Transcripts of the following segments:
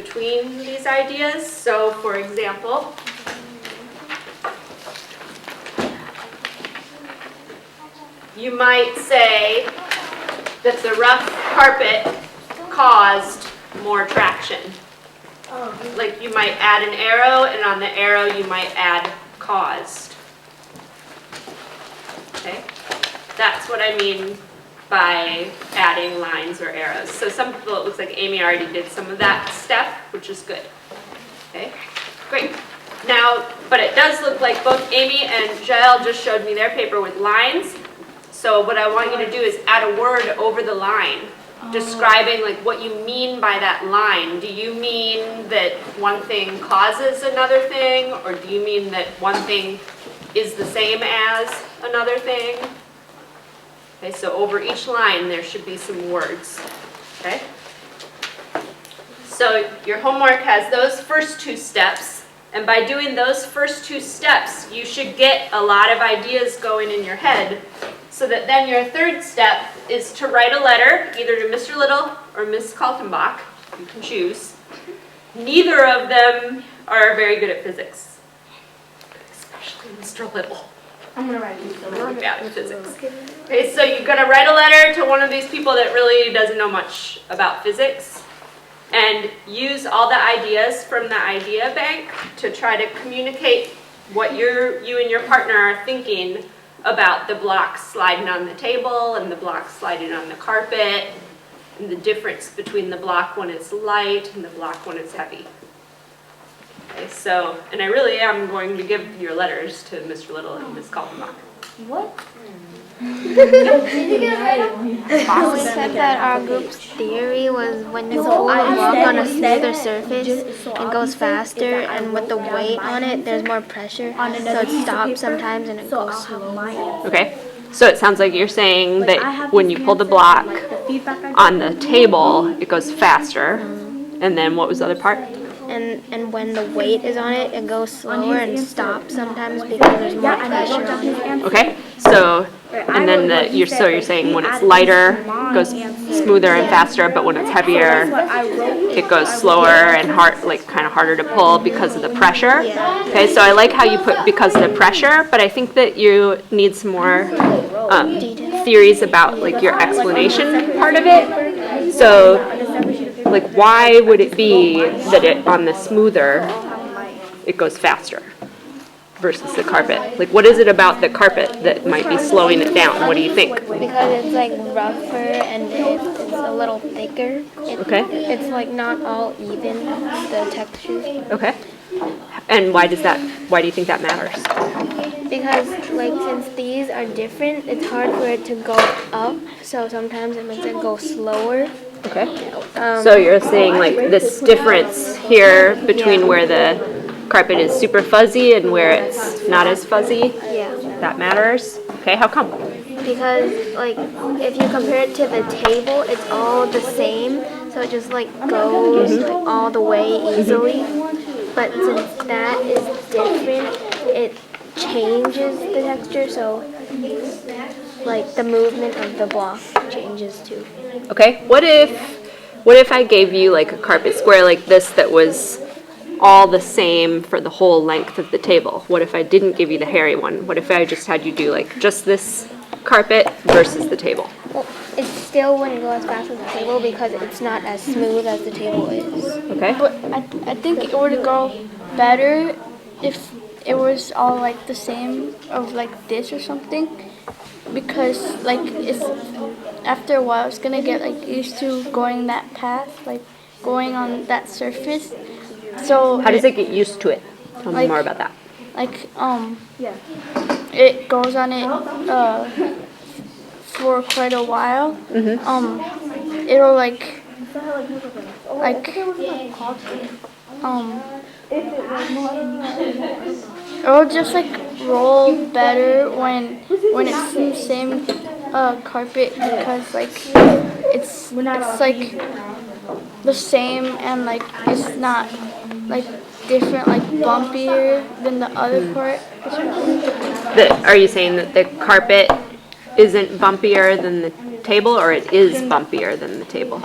between these ideas. So for example, you might say that the rough carpet caused more traction. Like you might add an arrow, and on the arrow you might add caused. Okay, that's what I mean by adding lines or arrows. So some people, it looks like Amy already did some of that step, which is good. Okay, great. Now, but it does look like both Amy and Jael just showed me their paper with lines. So what I want you to do is add a word over the line, describing like what you mean by that line. Do you mean that one thing causes another thing, or do you mean that one thing is the same as another thing? Okay, so over each line there should be some words. Okay? So your homework has those first two steps, and by doing those first two steps, you should get a lot of ideas going in your head, so that then your third step is to write a letter, either to Mr. Little or Miss Kaltenbach. You can choose. Neither of them are very good at physics, especially Mr. Little. I'm going to write it. Really bad at physics. Okay, so you're going to write a letter to one of these people that really doesn't know much about physics, and use all the ideas from the idea bank to try to communicate what you and your partner are thinking about the blocks sliding on the table and the blocks sliding on the carpet, and the difference between the block when it's light and the block when it's heavy. Okay, so, and I really am going to give your letters to Mr. Little and Miss Kaltenbach. What? We said that our group's theory was when you walk on a smoother surface, it goes faster, and with the weight on it, there's more pressure, so it stops sometimes and it goes slow. Okay, so it sounds like you're saying that when you pull the block on the table, it goes faster, and then what was the other part? And when the weight is on it, it goes slower and stops sometimes because there's more pressure on it. Okay, so, and then you're saying when it's lighter, it goes smoother and faster, but when it's heavier, it goes slower and kind of harder to pull because of the pressure. Okay, so I like how you put because of the pressure, but I think that you need some more theories about like your explanation part of it. So, like, why would it be that on the smoother, it goes faster versus the carpet? Like, what is it about the carpet that might be slowing it down? What do you think? Because it's like rougher and it's a little thicker. Okay. It's like not all even, the texture. Okay. And why do you think that matters? Because like since these are different, it's hard for it to go up, so sometimes it makes it go slower. Okay. So you're saying like this difference here between where the carpet is super fuzzy and where it's not as fuzzy? Yeah. That matters? Okay, how come? Because like if you compare it to the table, it's all the same, so it just like goes like, all the way easily. But since that is different, it changes the texture, so like the movement of the block changes too. Okay, what if I gave you like a carpet square like this that was all the same for the whole length of the table? What if I didn't give you the hairy one? What if I just had you do like just this carpet versus the table? Well, it still wouldn't go as fast as the table because it's not as smooth as the table is. Okay. But I think it would go better if it was all like the same of like this or something, because like it's after a while it's gonna get like used to going that path, like going on that surface. So How does it get used to it? Tell me more about that. Like it goes on it for quite a while. It'll like it'll just like roll better when it's the same carpet, because like it's like the same and like it's not like different, like bumpier than the other part. Are you saying that the carpet isn't bumpier than the table, or it is bumpier than the table?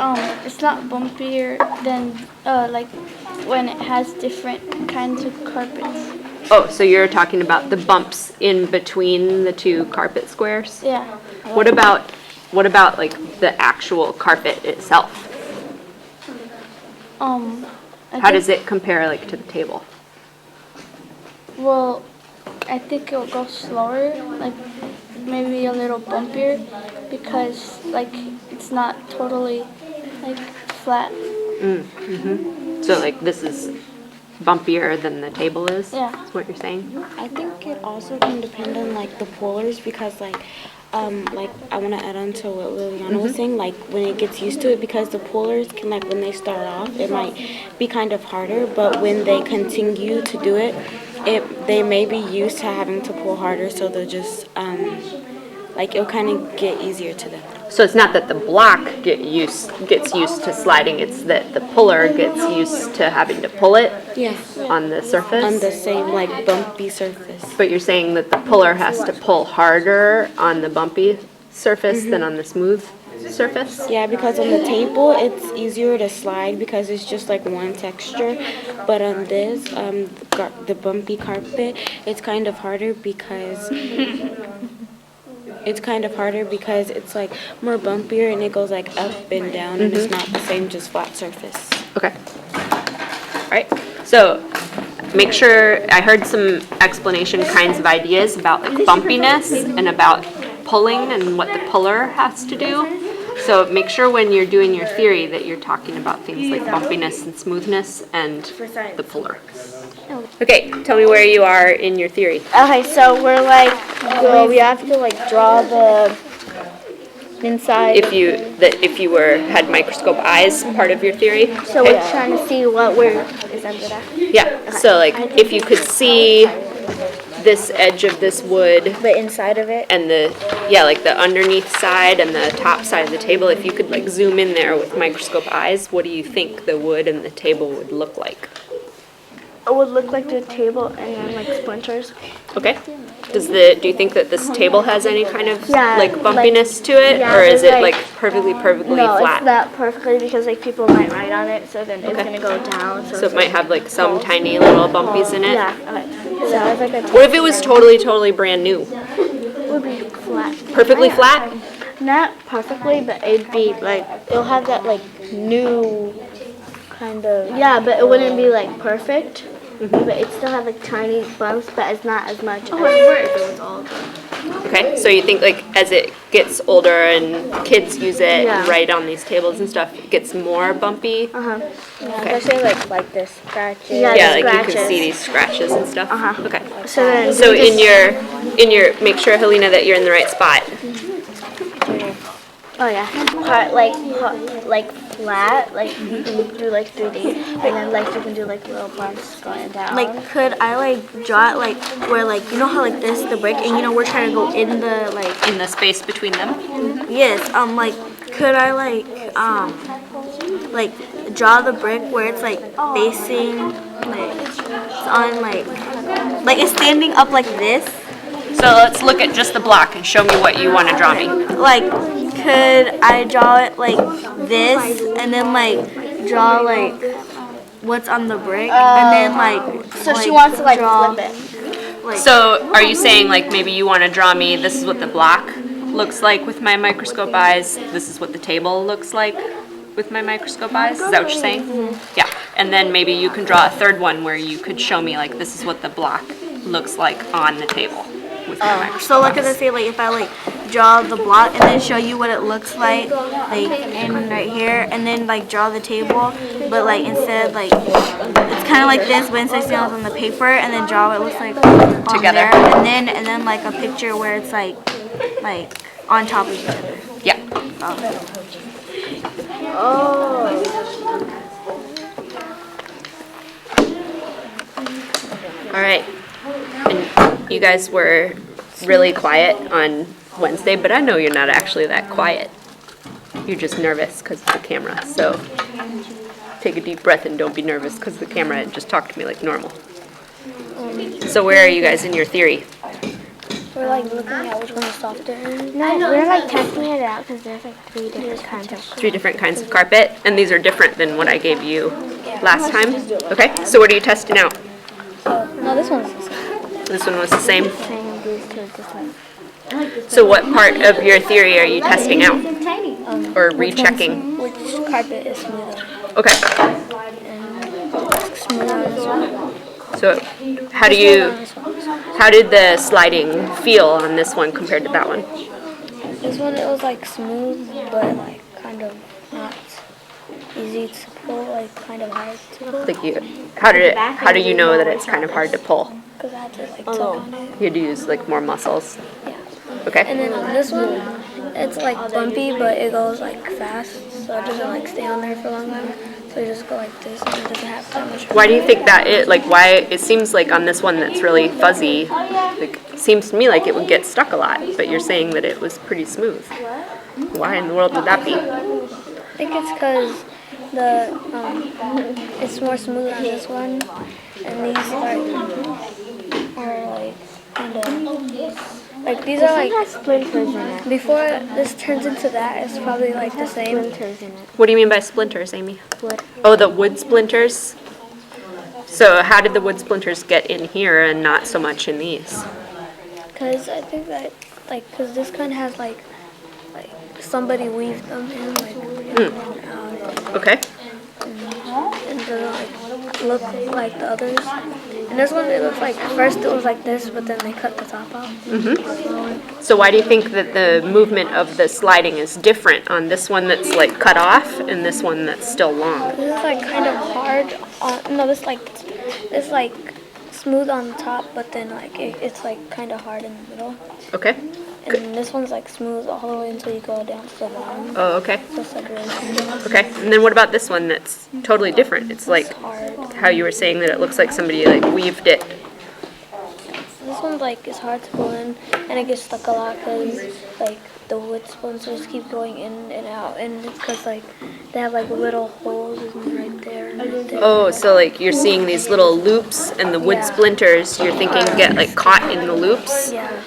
It's not bumpier than like when it has different kinds of carpets. Oh, so you're talking about the bumps in between the two carpet squares? Yeah. What about like the actual carpet itself? How does it compare like to the table? Well, I think it'll go slower, like maybe a little bumpier, because like it's not totally like flat. So like this is bumpier than the table is? Yeah. That's what you're saying? I think it also can depend on like the pullers because like I want to add on to what Liliana was saying, like when it gets used to it, because the pullers can, like when they start off, it might be kind of harder, but when they continue to do it, they may be used to having to pull harder, so they'll just like it'll kind of get easier to them. So it's not that the block gets used to sliding, it's that the puller gets used to having to pull it Yeah. on the surface? On the same like bumpy surface. But you're saying that the puller has to pull harder on the bumpy surface than on the smooth surface? Yeah, because on the table it's easier to slide because it's just like one texture, but on this the bumpy carpet, it's kind of harder because it's like more bumpier and it goes like up and down and it's not the same just flat surface. Okay. All right. So make sure, I heard some explanation kinds of ideas about like bumpiness and about pulling and what the puller has to do. So make sure when you're doing your theory that you're talking about things like bumpiness and smoothness and the puller. Okay, tell me where you are in your theory. Okay, so we're like, well, we have to like draw the inside. If you had microscope eyes, part of your theory. So we're trying to see what is under that. Yeah, so like if you could see this edge of this wood The inside of it. and like the underneath side and the top side of the table, if you could like zoom in there with microscope eyes, what do you think the wood and the table would look like? It would look like the table and then like splinters. Okay. Do you think that this table has any kind of Yeah, like bumpiness to it, yeah, or is there's, it like like- perfectly No, flat? it's not perfectly because like people might write on it, so then it's gonna go down. So it might have like some tiny little bumpies in it. Yeah. Okay. So it's like a What if it was totally brand new? it would be flat. Perfectly flat? Not perfectly, but it'd be like it'll have that like new kind of. Yeah, but it wouldn't be like perfect. But it still have like tiny bumps, but it's not as much as if it was all done. Okay, so you think like as it gets older and kids use it Yeah. and write on these tables and stuff, it gets more bumpy? Okay. Especially like the scratches. Yeah, Yeah, the like you can scratches. see these scratches and stuff? Okay. So then So in your, make sure, Helena, that you're in the right spot. oh yeah, like flat, like you can do like 3D, and then like you can do like little bumps going down. Like, could I like draw it like where like you know how like this the brick and you know we're trying to go in the like In the space between them? yes like could I like draw the brick where it's like facing like it's on like it's standing up like this, So let's look at just the block and show me what you want to draw me. like could I draw it like this and then like draw like what's on the brick and then like so she wants to like draw- flip it. So are you saying like maybe you want to draw me, this is what the block looks like with my microscope eyes, this is what the table looks like with my microscope eyes? Is that what you're saying? Yeah, and then maybe you can draw a third one where you could show me like this is what the block looks like on the table with my microscope So like eyes. I say, like if I like draw the block and then show you what it looks like in right here, and then like draw the table, but like instead like it's kind of like this, but instead it's on the paper, and then draw what it looks like on Together. there, and then like a picture where it's like on top of each other. Yeah. All right. And you guys were really quiet on Wednesday, but I know you're not actually that quiet. You're just nervous because of the camera. So take a deep breath and don't be nervous because of the camera, and just talk to me like normal. So where are you guys in your theory? We're like looking at which one is softer. No, we're like testing it out because there's like 3 different kinds of. 3 different kinds of carpet, and these are different than what I gave you last time? Okay, so what are you testing out? No, this one's the same. This one was the same. Saying these two are just like. So what part of your theory are you testing out? Or rechecking? Which carpet is smoother? Okay, Smoother on this one. so how did the sliding feel on this one compared to that one? This one it was like smooth, but like kind of not easy to pull, like kind of hard to pull. How do you know that it's kind of hard to pull? Because I had to like tug on it. You had to use like more muscles? Yeah. Okay, And then on this one, it's like bumpy, but it goes like fast, so it doesn't like stay on there for a long time. So you just go like this, and it doesn't have that much. why do you think that why it seems like on this one that's really fuzzy, like seems to me like it would get stuck a lot, but you're saying that it was pretty smooth. Why in the world would that be? I think it's because the it's more smooth on this one, and these are like kind of like these are like Splinters in it. before this turns into that. It's probably like the same. Splinters in it. What do you mean by splinters, Amy? Wood. Oh, the wood splinters? So how did the wood splinters get in here and not so much in these? Because I think that like because this kind has like somebody weaved them in like Okay, and doesn't like look like the others. And this one, it looks like first it was like this, but then they cut the top out. so why do you think that the movement of the sliding is different on this one that's like cut off and this one that's still long? This is like kind of hard. No, this like smooth on the top, but then like it's like kind of hard in the middle. Okay, And this one's like smooth all the way until you go down to the bottom. oh, okay, So it's like really smooth. okay. And then what about this one that's totally different? It's like Hard. how you were saying that it looks like somebody like weaved it. This one's like it's hard to pull in, and it gets stuck a lot because like the wood splinters keep going in and out, and it's because like they have like little holes right there. And right there. Oh, so like you're seeing these little loops and the wood Yeah. splinters you're thinking get like caught in the loops? Yeah.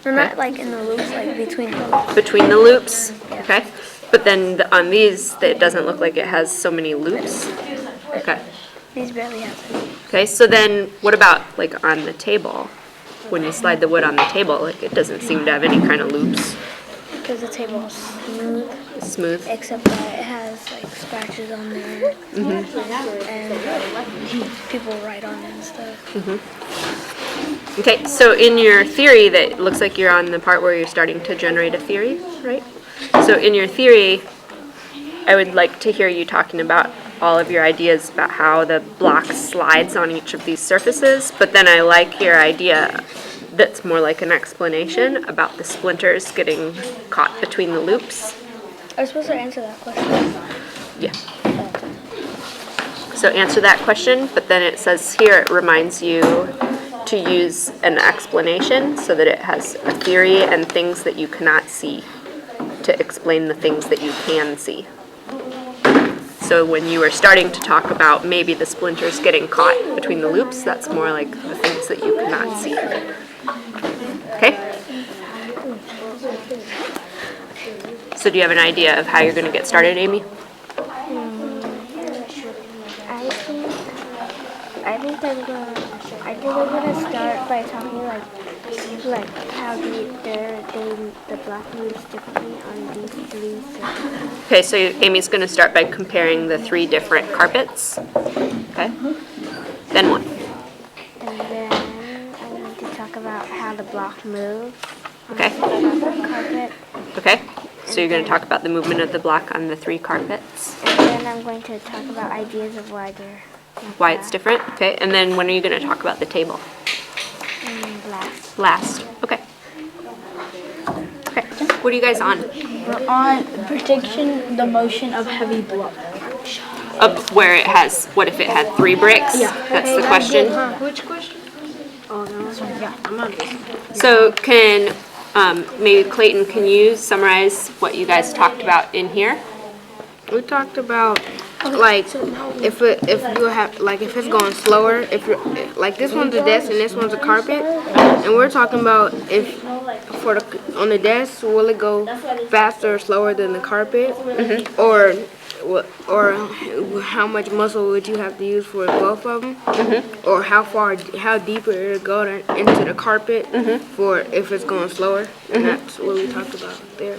They're not like in the loops, like between the loops. Between the loops, okay? But then on these, it doesn't look like it has so many loops. Okay, These barely have any. okay, so then what about like on the table? When you slide the wood on the table, like it doesn't seem to have any kind of loops. Because the table is smooth, It's smooth. except that it has like scratches on there, and people write on it and stuff. Okay, so in your theory, that it looks like you're on the part where you're starting to generate a theory, right? So in your theory, I would like to hear you talking about all of your ideas about how the block slides on each of these surfaces, but then I like your idea that's more like an explanation about the splinters getting caught between the loops. I was supposed to answer that question. Yeah. So answer that question, but then it says here, it reminds you to use an explanation so that it has a theory and things that you cannot see to explain the things that you can see. So when you were starting to talk about maybe the splinters getting caught between the loops, that's more like the things that you cannot see. Okay? So do you have an idea of how you're going to get started, Amy? I think I'm gonna start by talking like how the block moves differently on these 3 surfaces. Okay, so Amy's going to start by comparing the 3 different carpets. Okay? Then what? And then I'm going to talk about how the block moves Okay. on the carpet. Okay? So you're going to talk about the movement of the block on the 3 carpets, And then I'm going to talk about ideas of why they're like why that. it's different. Okay? And then when are you going to talk about the table? Last. Last. Okay. Okay. What are you guys on? We're on prediction the motion of heavy block. Up where it has, what if it had 3 bricks? That's the question. Which question? Oh, no, this one. Yeah, I'm on this. So can, maybe Clayton, can you summarize what you guys talked about in here? We talked about like if you have like if it's going slower, if you're like this one's a desk and this one's a carpet, and we're talking about if for the on the desk, will it go faster or slower than the carpet, or how much muscle would you have to use for both of them, or how deeper it'll go into the carpet for if it's going slower, and that's what we talked about there.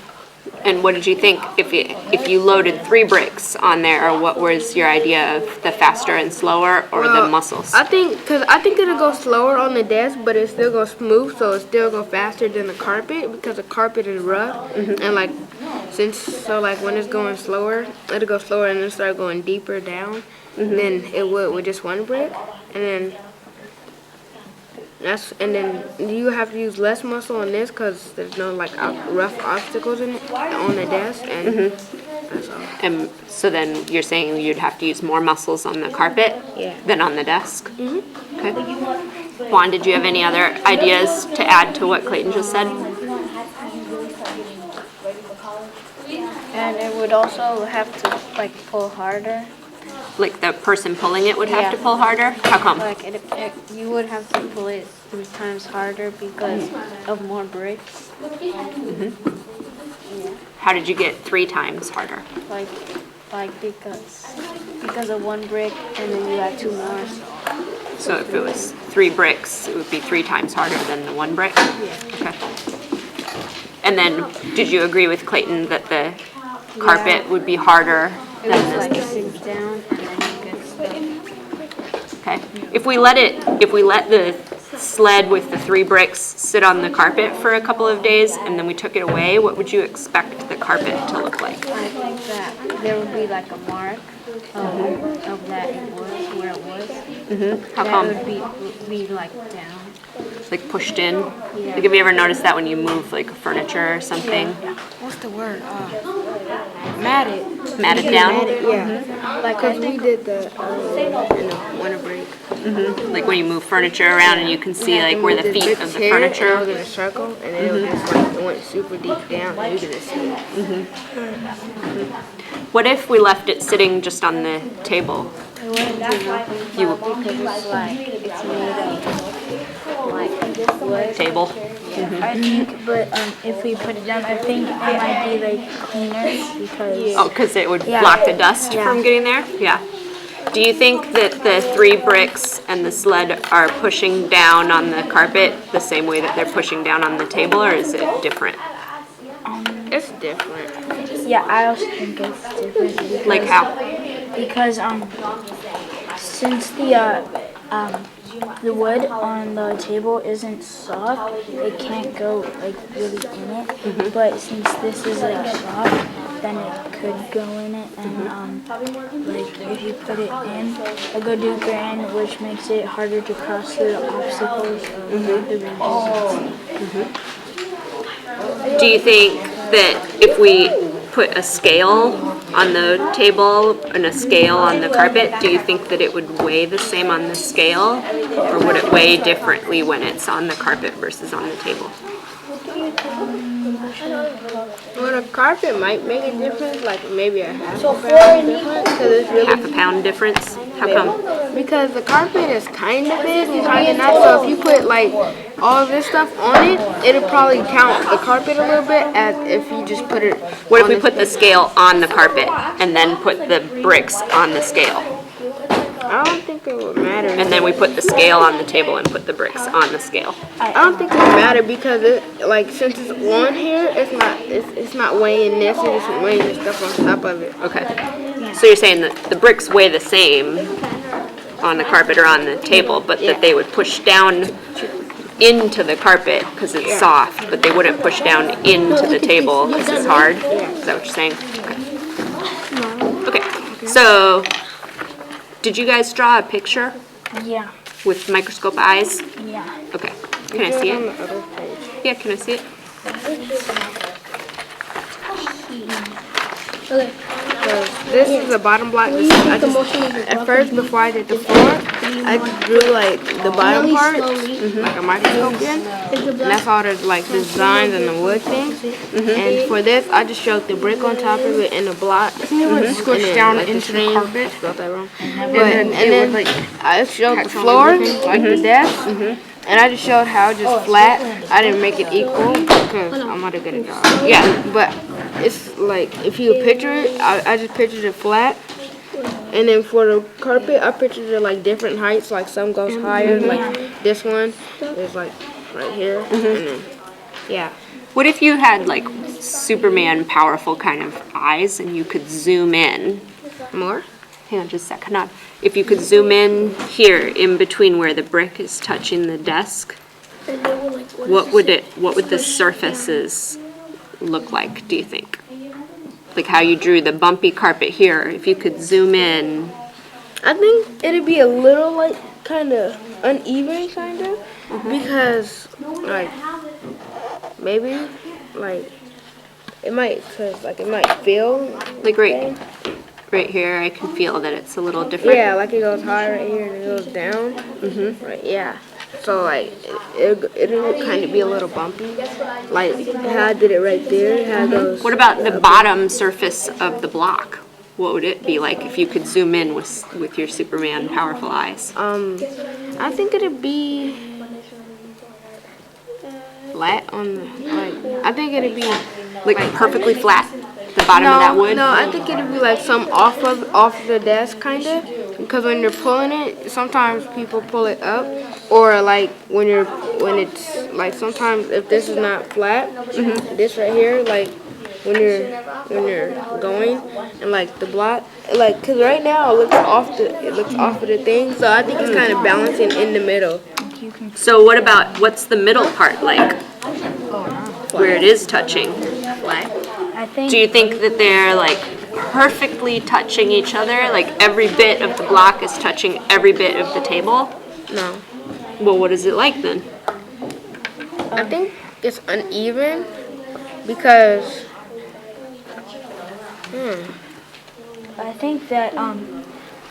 And what did you think if you loaded 3 bricks on there, or what was your idea of the faster and slower, or the muscles? I think it'll go slower on the desk, but it still go smooth, so it still go faster than the carpet because the carpet is rough, and like like when it's going slower, it'll go slower and it'll start going deeper down than it would with just 1 brick, and then you have to use less muscle on this because there's no like rough obstacles in it on the desk, and that's all. And so then you're saying you'd have to use more muscles on the carpet than on the desk? Okay. Juan, did you have any other ideas to add to what Clayton just said? And it would also have to like pull harder. Like the person pulling it would have to pull harder? How come? Like you would have to pull it 3 times harder because of more bricks. How did you get 3 times harder? Like because of 1 brick and then you add 2 more. So if it was 3 bricks, it would be 3 times harder than the 1 brick? Yeah. Okay. And then, did you agree with Clayton that the carpet would be harder It than was this? like it sinks down and then you get stuck. Okay. If we let the sled with the 3 bricks sit on the carpet for a couple of days and then we took it away, what would you expect the carpet to look like? I think that there would be like a mark of that it was where it was. How That come? would be like down. Like pushed in? Like have you ever noticed that when you move like furniture or something? What's the word? Matted. Matted down? Yeah. Like, cause we did the winter break. Like when you move furniture around and you can see like where the feet of the It furniture. was in a circle, and then it was just like it went super deep down, and you didn't see it. What if we left it sitting just on the table? It wouldn't do nothing You because it's like it's made of like wood. table? I think, but if we put it down, I think it might be like cleaner because Oh, because it would block the dust from getting there? Yeah. Do you think that the 3 bricks and the sled are pushing down on the carpet the same way that they're pushing down on the table, or is it different? It's different. yeah, I also think it's different. Because, Like how? Because since the wood on the table isn't soft, it can't go like really in it. But since this is like soft, then it could go in it. And like if you put it in, it'll go deeper in, which makes it harder to cross through the obstacles of the resistance. Do you think that if we put a scale on the table and a scale on the carpet, do you think that it would weigh the same on the scale, or would it weigh differently when it's on the carpet versus on the table? Well, the carpet might make a difference, like maybe a half a pound difference, because it's really Half a pound difference? How come? because the carpet is kind of big and kind of not. So if you put like all this stuff on it, it'll probably count the carpet a little bit as if you just put it. What if on we the- put the scale on the carpet and then put the bricks on the scale? I don't think it would matter. And then we put the scale on the table and put the bricks on the scale? I don't think it would matter because it like since it's on here, it's not weighing this. It's just weighing the stuff on top of it. Okay. So you're saying that the bricks weigh the same on the carpet or on the table, but that they would push down into the carpet because it's soft, but they wouldn't push down into the table because it's hard? Is that what you're saying? Okay. Okay. So, did you guys draw a picture Yeah, with microscope eyes? yeah. Okay. Can I see On it? the other page. Yeah, can I see it? Okay. because this is the bottom block. At first, before I did the floor, I drew like the bottom part, like a microscope in, and that's all the like designs and the wood things. And for this, I just showed the brick on top of it and the block, squished down like, into the carpet. I spelled that wrong. And then I showed the floor, like the desk. And I just showed how just flat. I didn't make it equal because I'm not a good at drawing. Yeah, but it's like if you picture it, I just pictured it flat. And then for the carpet, I pictured it like different heights. Like some goes higher, like this one is like right here. And then, yeah. What if you had like Superman powerful kind of eyes and you could zoom in? More? Hang on just a second. On. If you could zoom in here in between where the brick is touching the desk, what would the surfaces look like, do you think? Like how you drew the bumpy carpet here, if you could zoom in. I think it'd be a little like kind of uneven, kind of, because like maybe like it might, cause like it might feel Like right here, I can feel that it's a little different. yeah, like it goes high right here and it goes down. Right, yeah. So like it'll kind of be a little bumpy, like how I did it right there. How it goes. What about the bottom surface of the block? What would it be like if you could zoom in with your Superman powerful eyes? I think it'd be flat on the like. I think it'd be Like perfectly flat? The bottom of that wood? No, I think it'd be like some off the desk kind of, because when you're pulling it, sometimes people pull it up, or like when it's like sometimes if this is not flat, this right here, like when you're going and like the block, like because right now it looks off of the thing, so I think it's kind of balancing in the middle. So what's the middle part like? Where it is touching? I think Do you think that they're like perfectly touching each other? Like every bit of the block is touching every bit of the table? No, Well, what is it like then? I think it's uneven because I think that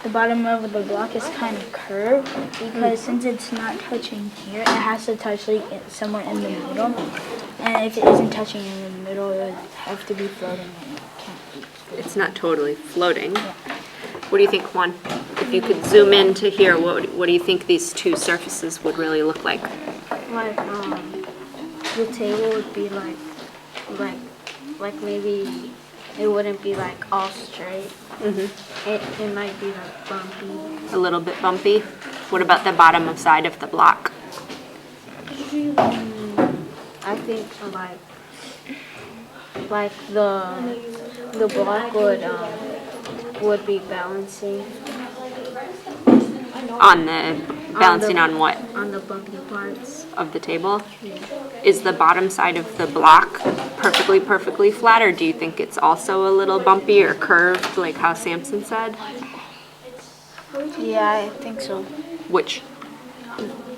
the bottom of the block is kind of curved because since it's not touching here, it has to touch like somewhere in the middle. And if it isn't touching in the middle, it would have to be floating and it can't be. It's not totally floating. What do you think, Juan? If you could zoom in to here, what do you think these two surfaces would really look like? Like the table would be like maybe it wouldn't be like all straight. It might be like bumpy. A little bit bumpy. What about the bottom side of the block? I think like the block would be balancing On the balancing on what on the bumpy parts. of the table? Is the bottom side of the block perfectly flat, or do you think it's also a little bumpy or curved, like how Samson said? Yeah, I think so. Which?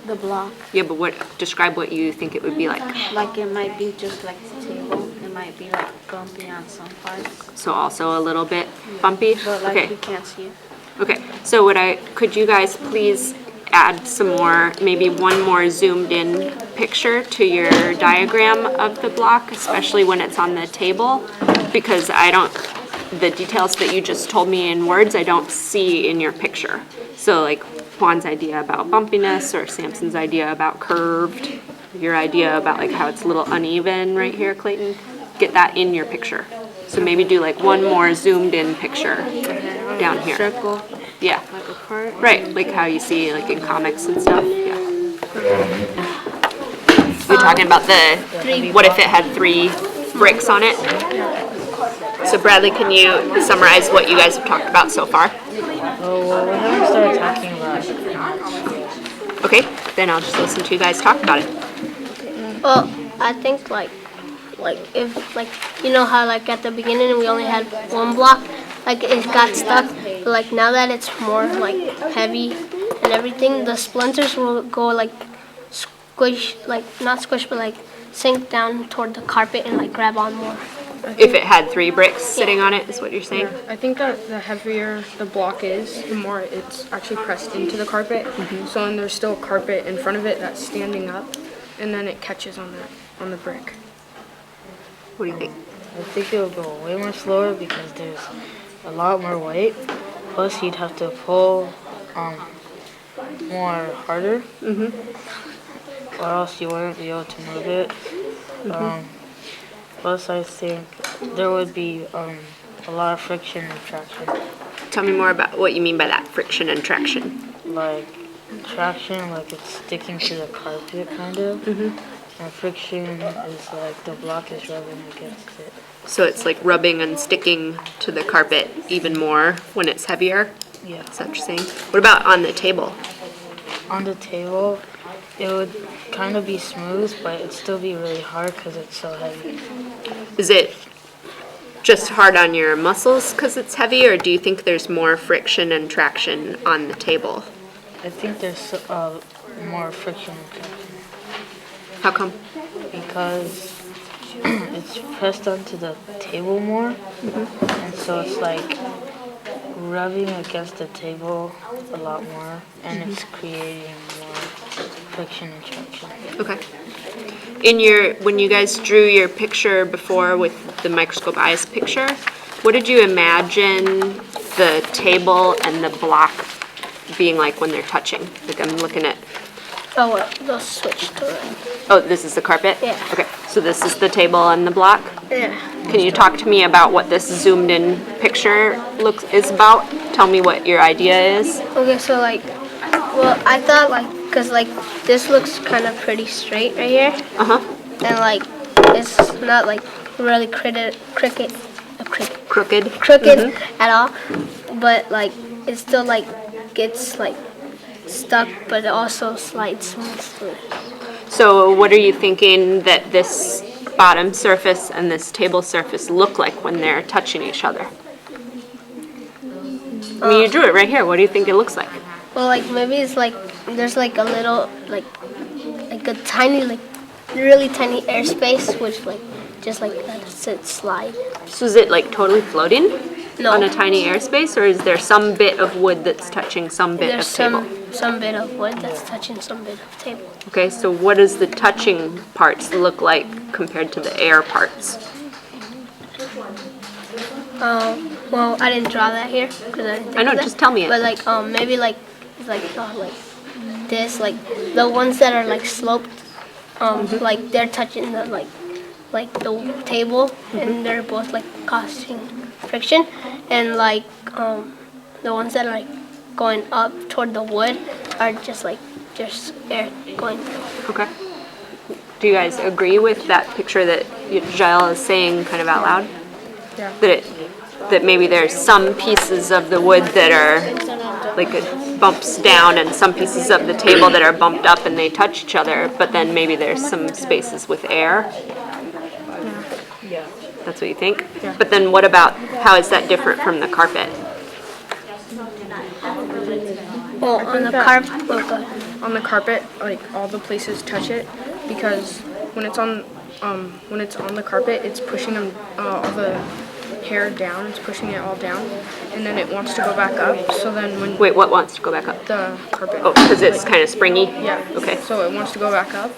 The block. Yeah, but describe what you think it would be like. Like it might be just like the table. It might be like bumpy on some parts, So also a little bit bumpy? but like Okay. you can't see it. Okay, so could you guys please add some more, maybe one more zoomed in picture to your diagram of the block, especially when it's on the table? Because the details that you just told me in words, I don't see in your picture. So like Juan's idea about bumpiness or Samson's idea about curved, your idea about like how it's a little uneven right here, Clayton, get that in your picture. So maybe do like one more zoomed in picture down here. circle Yeah, like a part. right, like how you see like in comics and stuff, yeah. We're talking about what if it had 3 bricks on it? So Bradley, can you summarize what you guys have talked about so far? Oh, well, we haven't started talking about it. Okay, then I'll just listen to you guys talk about it. Well, I think like if like you know how like at the beginning we only had one block, like it got stuck. But like now that it's more like heavy and everything, the splinters will go like squish, like not squish, but like sink down toward the carpet and like grab on more. If it had 3 bricks sitting on it, is what you're saying? I think that the heavier the block is, the more it's actually pressed into the carpet. So when there's still carpet in front of it that's standing up, and then it catches on the brick. What do you think? I think it would go way more slower because there's a lot more weight. Plus, you'd have to pull more harder. Or else you wouldn't be able to move it. Plus, I think there would be a lot of friction and traction. Tell me more about what you mean by that, friction and traction. Like traction, like it's sticking to the carpet, kind of. And friction is like the block is rubbing against it. So it's like rubbing and sticking to the carpet even more when it's heavier? Yeah. Is that what you're saying? What about on the table? On the table, it would kind of be smooth, but it'd still be really hard because it's so heavy. Is it just hard on your muscles because it's heavy, or do you think there's more friction and traction on the table? I think there's more friction and traction How come? because it's pressed onto the table more, and so it's like rubbing against the table a lot more, and it's creating more friction and traction. Okay. When you guys drew your picture before with the microscope eyes picture, what did you imagine the table and the block being like when they're touching? Like I'm looking at, Oh, well, they'll switch to it. oh, this is the carpet? Yeah. Okay, so this is the table and the block? Yeah. Can you talk to me about what this zoomed in picture is about? Tell me what your idea is. Okay, so like, well, I thought like, cause like this looks kind of pretty straight right here, Uh-huh. and like it's not like really crooked at all, but like it still like gets like stuck, but it also slides smoothly. So what are you thinking that this bottom surface and this table surface look like when they're touching each other? I mean, you drew it right here. What do you think it looks like? Well, like maybe it's like there's like a little like a tiny like really tiny airspace which like just like lets it slide. So is it like totally floating No, on a tiny airspace, or is there some bit of wood that's touching some bit there's of table? some bit of wood that's touching some bit of table. Okay, so what does the touching parts look like compared to the air parts? Well, I didn't draw that here because I didn't think I know, of that. just tell me it. But like maybe like this, like the ones that are like sloped, like they're touching the like the table, and they're both like causing friction, and like the ones that are like going up toward the wood are just air going. Okay. Do you guys agree with that picture that Jael is saying kind of out loud? Yeah. That maybe there's some pieces of the wood that are like it bumps down, and some pieces of the table that are bumped up and they touch each other, but then maybe there's some spaces with air? Yeah. That's what you think? Yeah. But then what about, how is that different from the carpet? Well, on the carpet. Oh, go ahead. On the carpet, like all the places touch it because when it's on the carpet, it's pushing them all the hair down. It's pushing it all down, and then it wants to go back up. So then when Wait, what wants to go back up? the carpet, Oh, because it's kind of springy? yeah, Okay. So it wants to go back up,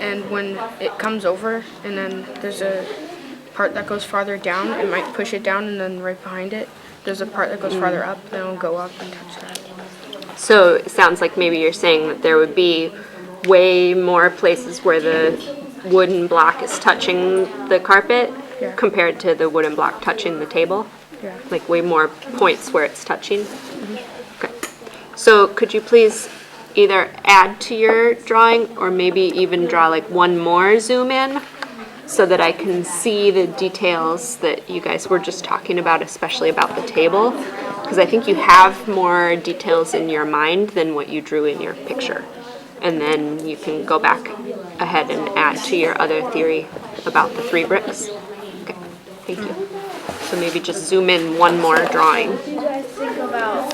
and when it comes over, and then there's a part that goes farther down, it might push it down, and then right behind it, there's a part that goes farther up. Then it'll go up and touch that. So it sounds like maybe you're saying that there would be way more places where the wooden block is touching the carpet Yeah. compared to the wooden block touching the table? Yeah. Like way more points where it's touching? Okay. So could you please either add to your drawing or maybe even draw like one more zoom in so that I can see the details that you guys were just talking about, especially about the table? Because I think you have more details in your mind than what you drew in your picture. And then you can go back ahead and add to your other theory about the 3 bricks. Okay, thank you. So maybe just zoom in one more drawing. You guys think about